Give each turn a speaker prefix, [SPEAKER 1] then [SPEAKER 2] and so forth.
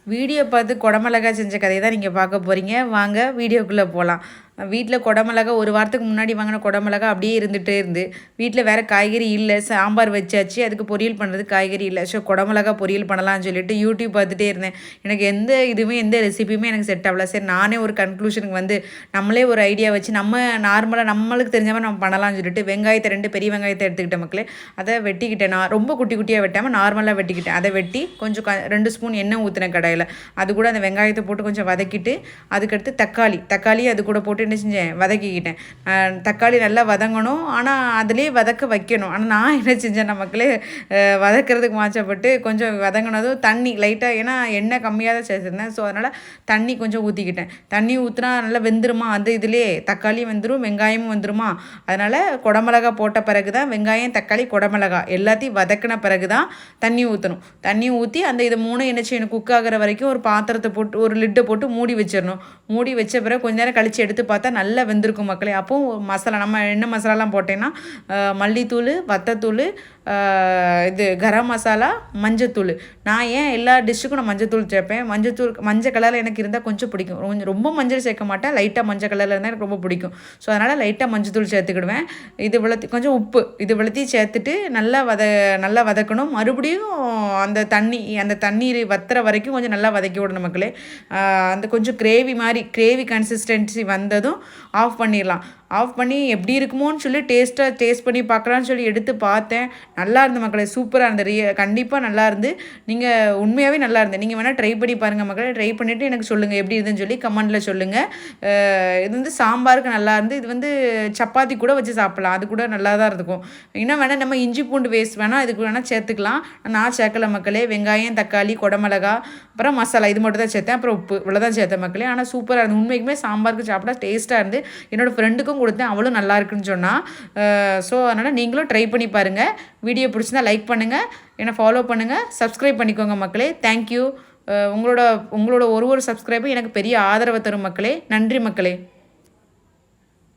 [SPEAKER 1] Video பார்த்து குடமிளகா செஞ்ச கதையை தான் நீங்கள் பார்க்க போகிறீங்க. வாங்க வீடியோக்குள்ளே போகலாம். வீட்டில் குடமிளகா ஒரு வாரத்துக்கு முன்னாடி வாங்கின குடமிளகா அப்படியே இருந்துகிட்டே இருந்து வீட்டில் வேறு காய்கறி இல்லை. சாம்பார் வச்சாச்சு, அதுக்கு பொரியல் பண்ணுறது காய்கறி இல்லை. ஸோ குடமிளகா பொரியல் பண்ணலாம்னு சொல்லிட்டு யூடியூப் பார்த்துட்டே இருந்தேன். எனக்கு எந்த ரெசிபியுமே எனக்கு செட் ஆகல. சரி, நானே ஒரு கன்க்ளூஷனுக்கு வந்து நம்மளே ஒரு ஐடியா வச்சு நம்ம நார்மலாக நம்மளுக்கு தெரிஞ்ச மாதிரி நம்ம பண்ணலாம்னு சொல்லிட்டு வெங்காயத்தை 2 பெரிய வெங்காயத்தை எடுத்துக்கிட்டேன் மக்களே. அதை வெட்டிக்கிட்டேன். நான் ரொம்ப குட்டி குட்டியாக வெட்டாமல் நார்மலாக வெட்டிக்கிட்டேன். அதை வெட்டி கொஞ்சம் 2 ஸ்பூன் எண்ணெய் ஊற்றினேன் கடாயில். அது கூட அந்த வெங்காயத்தை போட்டு கொஞ்சம் வதக்கிட்டு அதுக்கடுத்து தக்காளி அது கூட போட்டு என்ன செஞ்சேன், வதக்கிக்கிட்டேன். தக்காளி நல்லா வதங்கணும், ஆனால் அதுலேயே வதக்க வைக்கணும். ஆனால் நான் என்ன செஞ்சேன், நமக்குள்ளே வதக்கிறதுக்கு மாற்றப்பட்டு கொஞ்சம் வதங்கினதும் தண்ணி லைட்டாக, ஏன்னா எண்ணெய் கம்மியாக தான் சேர்த்துருந்தேன். ஸோ அதனால் தண்ணி கொஞ்சம் ஊற்றிக்கிட்டேன். தண்ணி ஊற்றினா நல்லா வெந்துருமா, அந்த இதுலேயே தக்காளி வெந்துடும், வெங்காயமும் வெந்துருமா. அதனால் குடமிளகா போட்ட பிறகு தான் வெங்காயம், தக்காளி, குடமிளகா எல்லாத்தையும் வதக்கின பிறகு தான் தண்ணி ஊற்றணும். தண்ணி ஊற்றி அந்த இது 3 என்ன செய்யணும், குக் ஆகிற வரைக்கும் ஒரு பாத்திரத்தை போட்டு ஒரு லிட்டை போட்டு மூடி வச்சிடணும். மூடி வச்ச பிறகு கொஞ்ச நேரம் கழித்து எடுத்து பார்த்தா நல்லா வெந்திருக்கும் மக்களே. அப்போது மசாலா நம்ம என்ன மசாலாலாம் போட்டேன்னா மல்லித்தூள், வத்தத்தூள், இது கரம் மசாலா, மஞ்சத்தூள். நான் ஏன் எல்லா டிஷ்ஷுக்கும் நான் மஞ்சத்தூள் சேர்ப்பேன். மஞ்சள் கலரில் எனக்கு இருந்தால் கொஞ்சம் பிடிக்கும். கொஞ்சம் ரொம்ப மஞ்சள் சேர்க்க மாட்டேன், லைட்டாக மஞ்சள் கலரில் இருந்தால் எனக்கு ரொம்ப பிடிக்கும். ஸோ அதனால் லைட்டாக மஞ்சத்தூள் சேர்த்துக்கிடுவேன். கொஞ்சம் உப்பு, இது வெளுத்தையும் சேர்த்துட்டு நல்லா வதக்கணும். மறுபடியும் அந்த தண்ணீர் வத்துற வரைக்கும் கொஞ்சம் நல்லா வதக்கி விடணும் மக்களே. அந்த கொஞ்சம் கிரேவி கன்சிஸ்டன்சி வந்ததும் ஆஃப் பண்ணிடலாம். ஆஃப் பண்ணி எப்படி இருக்குமோன்னு சொல்லி டேஸ்ட் பண்ணி பார்க்கலான்னு சொல்லி எடுத்து பார்த்தேன். நல்லா இருந்து மக்களே, சூப்பராக இருந்து. கண்டிப்பாக நல்லா இருந்து. நீங்கள் உண்மையாகவே நல்லா இருந்து. நீங்கள் வேணால் ட்ரை பண்ணி பாருங்கள் மக்களே. ட்ரை பண்ணிவிட்டு எனக்கு சொல்லுங்கள் எப்படி இருந்துன்னு சொல்லி கமெண்டில் சொல்லுங்கள். இது சாம்பாருக்கு நல்லா இருந்து. இது சப்பாத்தி கூட வச்சு சாப்பிட்லாம், அது கூட நல்லா தான் இருக்கும். இன்னும் வேணால் நம்ம இஞ்சி பூண்டு வேஸ்ட் வேணால் இதுக்கு வேணால் சேர்த்துக்கலாம். நான் சேர்க்கல மக்களே. வெங்காயம், தக்காளி, குடமிளகா, அப்புறம் மசாலா, இது மட்டும் தான் சேர்த்தேன். அப்புறம் உப்பு, இவ்வளோதான் சேர்த்தேன் மக்களே. ஆனால் சூப்பராக இருந்து. உண்மைக்குமே சாம்பாருக்கு சாப்பிட்டா டேஸ்ட்டாக இருந்து. என்னோடய ஃப்ரெண்டுக்கும் கொடுத்தேன், அவளும் நல்லா இருக்குன்னு சொன்னால். ஸோ அதனால் நீங்களும் ட்ரை பண்ணி பாருங்கள். வீடியோ பிடிச்சிருந்தா லைக் பண்ணுங்கள், என்னை ஃபாலோ பண்ணுங்கள், சப்ஸ்கிரைப் பண்ணிக்கோங்க மக்களே. தேங்க்யூ. உங்களோட ஒரு சப்ஸ்கிரைபும் எனக்கு பெரிய ஆதரவை தரும் மக்களே. நன்றி மக்களே.